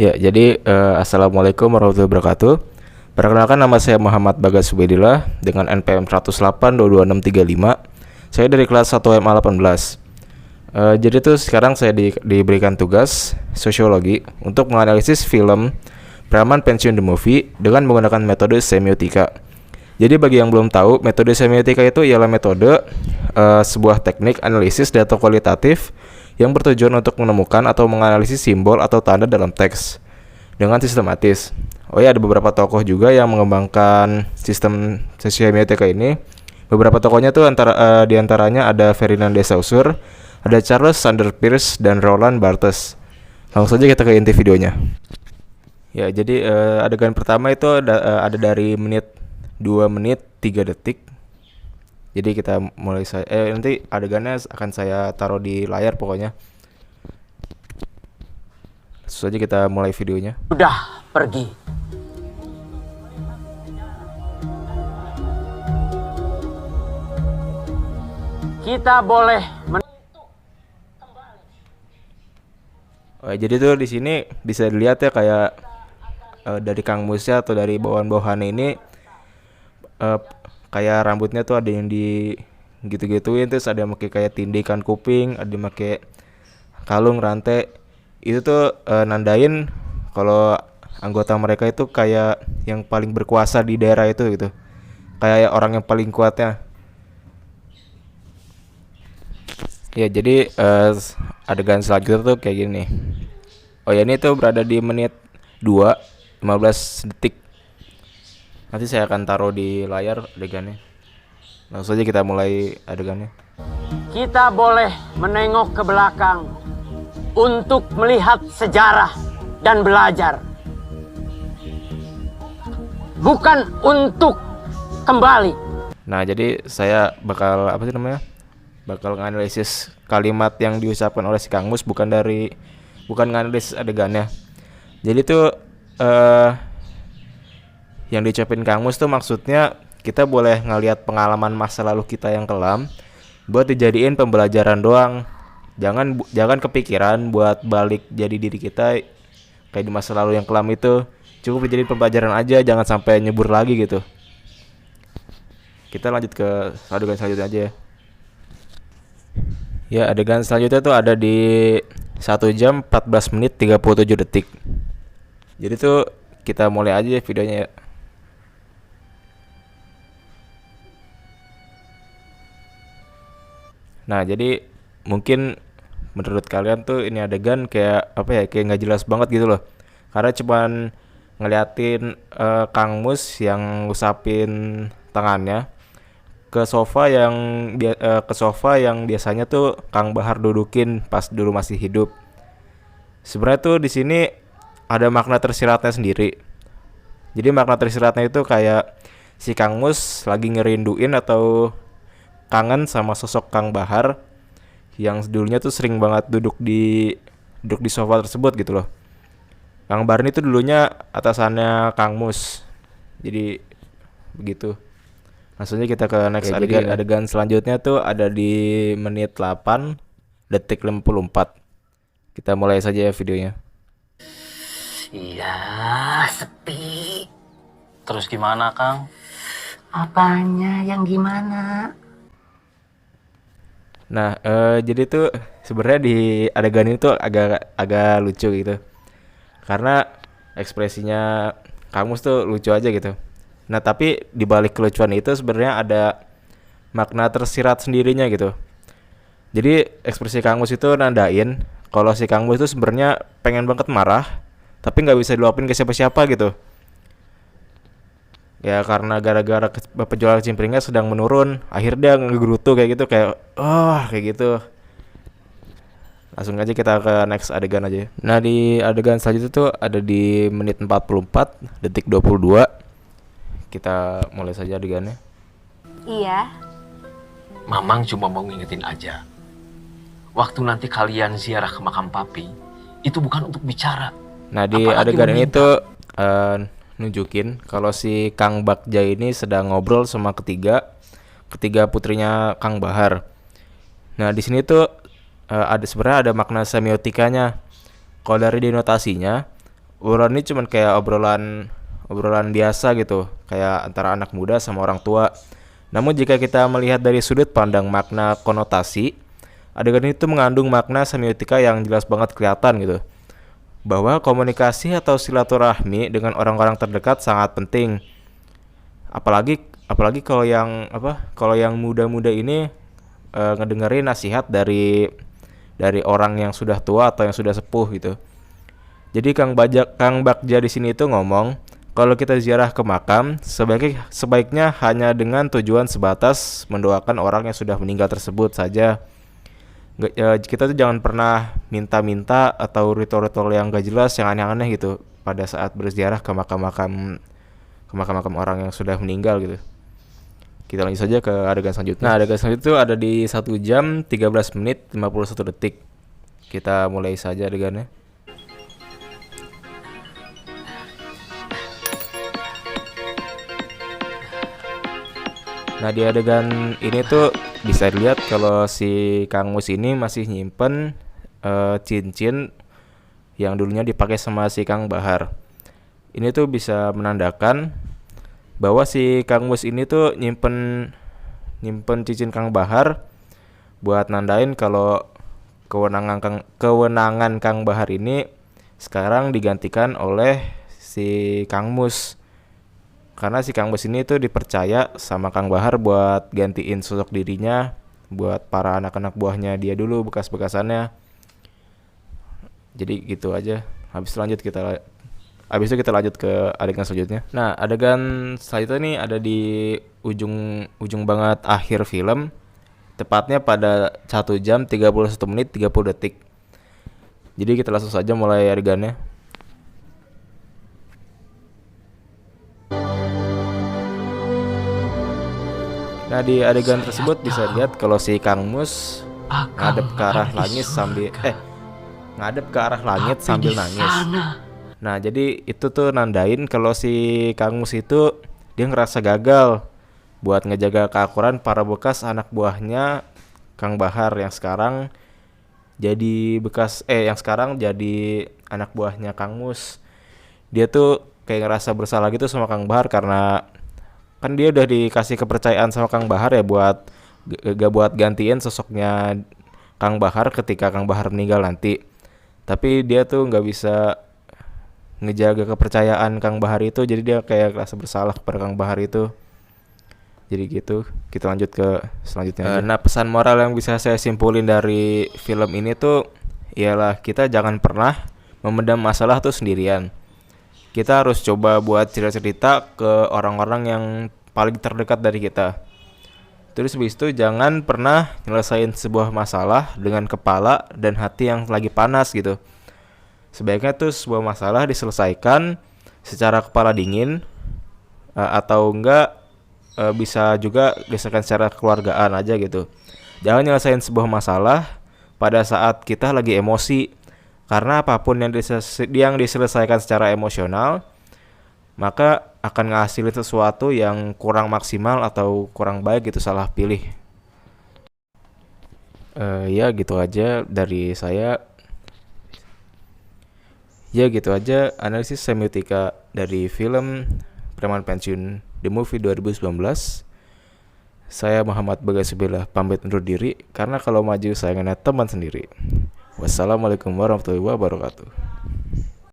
Ya, jadi Assalamualaikum warahmatullahi wabarakatuh. Perkenalkan, nama saya Muhammad Bagas Subedillah dengan NPM 108 Saya dari kelas 1 MA 18. Jadi tuh sekarang saya diberikan tugas sosiologi untuk menganalisis film Preman Pensiun the Movie dengan menggunakan metode semiotika. Jadi bagi yang belum tahu, metode semiotika itu ialah metode sebuah teknik analisis data kualitatif yang bertujuan untuk menemukan atau menganalisis simbol atau tanda dalam teks dengan sistematis. Oh ya, ada beberapa tokoh juga yang mengembangkan sistem semiotika ini. Beberapa tokohnya tuh diantaranya ada Ferdinand de Saussure, ada Charles Sanders Peirce, dan Roland Barthes. Langsung saja kita ke inti videonya. Ya, jadi adegan pertama itu ada dari 2 menit 3 detik. Jadi kita mulai nanti adegannya akan saya taruh di layar pokoknya. Langsung saja kita mulai videonya. Sudah pergi. Kita boleh Jadi tuh di sini bisa dilihat ya kayak dari Kang Musnya atau dari bawahan-bawahan ini kayak rambutnya tuh ada yang di gitu-gituin, terus ada yang pakai kayak tindikan kuping, ada yang pakai kalung rantai. Itu tuh nandain kalau anggota mereka itu kayak yang paling berkuasa di daerah itu gitu. Kayak orang yang paling kuatnya. Ya, jadi adegan selanjutnya tuh kayak gini. Oh ya, ini tuh berada di menit 2:15 detik. Nanti saya akan taruh di layar adegannya. Langsung saja kita mulai adegannya. kita boleh menengok ke belakang untuk melihat sejarah dan belajar. Bukan untuk kembali. Nah, jadi saya bakal bakal nganalisis kalimat yang diucapkan oleh si Kang Mus, bukan nganalisis adegannya. Jadi tuh yang diucapin Kang Mus tuh maksudnya kita boleh ngelihat pengalaman masa lalu kita yang kelam buat dijadiin pembelajaran doang. Jangan kepikiran buat balik jadi diri kita kayak di masa lalu yang kelam itu. Cukup dijadiin pembelajaran aja, jangan sampai nyebur lagi gitu. Kita lanjut ke adegan selanjutnya aja ya. Ya, adegan selanjutnya tuh ada di 1 jam 14 menit 37 detik. Jadi tuh kita mulai aja videonya ya. Nah, jadi mungkin menurut kalian tuh ini adegan kayak kayak nggak jelas banget gitu loh. Karena cuman ngeliatin Kang Mus yang ngusapin tangannya ke sofa yang biasanya tuh Kang Bahar dudukin pas dulu masih hidup. Sebenarnya tuh di sini ada makna tersiratnya sendiri. Jadi makna tersiratnya itu kayak si Kang Mus lagi ngerinduin atau kangen sama sosok Kang Bahar yang dulunya tuh sering banget duduk di sofa tersebut gitu loh. Kang Bahar ini tuh dulunya atasannya Kang Mus. Jadi begitu. Langsung aja kita ke next adegan selanjutnya tuh ada di menit 8 detik 54. Kita mulai saja ya videonya. Iya, sepi. Terus gimana, Kang? Apanya yang gimana? Nah, jadi tuh sebenarnya di adegan ini tuh agak lucu gitu. Karena ekspresinya Kang Mus tuh lucu aja gitu. Nah, tapi di balik kelucuan itu sebenarnya ada makna tersirat sendirinya gitu. Jadi ekspresi Kang Mus itu nandain kalau si Kang Mus itu sebenarnya pengen banget marah, tapi nggak bisa diluapin ke siapa-siapa gitu. Ya karena gara-gara penjualan cimpringnya sedang menurun, akhirnya dia ngegerutu kayak gitu, kayak gitu. Langsung aja kita ke next adegan aja. Nah, di adegan selanjutnya tuh ada di menit 44 detik 22. Kita mulai saja adegannya. Iya, Mamang cuma mau ngingetin aja. Waktu nanti kalian ziarah ke makam papi, itu bukan untuk bicara. Nah, di Apalagi adegan ini meminta. tuh nunjukin kalau si Kang Bagja ini sedang ngobrol sama ketiga putrinya Kang Bahar. Nah, di sini tuh sebenarnya ada makna semiotikanya. Kalau dari denotasinya, obrolan ini cuman kayak obrolan biasa gitu, kayak antara anak muda sama orang tua. Namun jika kita melihat dari sudut pandang makna konotasi, adegan itu mengandung makna semiotika yang jelas banget kelihatan gitu. Bahwa komunikasi atau silaturahmi dengan orang-orang terdekat sangat penting. Apalagi kalau yang muda-muda ini ngedengerin nasihat dari orang yang sudah tua atau yang sudah sepuh gitu. Jadi Kang Bagja di sini itu ngomong, kalau kita ziarah ke makam, sebaiknya hanya dengan tujuan sebatas mendoakan orang yang sudah meninggal tersebut saja. Kita tuh jangan pernah minta-minta atau ritual-ritual yang gak jelas, yang aneh-aneh gitu pada saat berziarah ke makam-makam orang yang sudah meninggal gitu. Kita lanjut saja ke adegan selanjutnya. Nah, adegan selanjutnya itu ada di 1 jam 13 menit 51 detik. Kita mulai saja adegannya. Nah, di adegan ini tuh bisa dilihat kalau si Kang Mus ini masih nyimpen cincin yang dulunya dipakai sama si Kang Bahar. Ini tuh bisa menandakan bahwa si Kang Mus ini tuh nyimpen cincin Kang Bahar buat nandain kalau kewenangan Kang Bahar ini sekarang digantikan oleh si Kang Mus. Karena si Kang Mus ini tuh dipercaya sama Kang Bahar buat gantiin sosok dirinya buat para anak-anak buahnya dia dulu, bekas-bekasannya. Jadi gitu aja. Habis itu kita lanjut ke adegan selanjutnya. Nah, adegan selanjutnya nih ada di ujung banget akhir film. Tepatnya pada 1 jam 31 menit 30 detik. Jadi kita langsung saja mulai adegannya. Nah, di adegan tersebut bisa lihat kalau si Kang Mus ngadep ke arah langit sambil nangis. Nah, jadi itu tuh nandain kalau si Kang Mus itu dia ngerasa gagal buat ngejaga keakuran para bekas anak buahnya Kang Bahar yang sekarang jadi anak buahnya Kang Mus. Dia tuh kayak ngerasa bersalah gitu sama Kang Bahar karena kan dia udah dikasih kepercayaan sama Kang Bahar ya buat gantiin sosoknya Kang Bahar ketika Kang Bahar meninggal nanti. Tapi dia tuh nggak bisa ngejaga kepercayaan Kang Bahar itu, jadi dia kayak rasa bersalah kepada Kang Bahar itu. Jadi gitu. Kita lanjut ke selanjutnya. Nah, pesan moral yang bisa saya simpulin dari film ini tuh ialah kita jangan pernah memendam masalah tuh sendirian. Kita harus coba buat cerita-cerita ke orang-orang yang paling terdekat dari kita. Terus habis itu jangan pernah nyelesain sebuah masalah dengan kepala dan hati yang lagi panas gitu. Sebaiknya tuh sebuah masalah diselesaikan secara kepala dingin, atau enggak bisa juga diselesaikan secara keluargaan aja gitu. Jangan nyelesain sebuah masalah pada saat kita lagi emosi. Karena apapun yang diselesaikan secara emosional, maka akan ngasilin sesuatu yang kurang maksimal atau kurang baik gitu, salah pilih. Ya gitu aja dari saya. Ya gitu aja analisis semiotika dari film Preman Pensiun The Movie 2019. Saya Muhammad Bagasubillah pamit undur diri karena kalau maju saya ngeliat teman sendiri. Wassalamualaikum warahmatullahi wabarakatuh.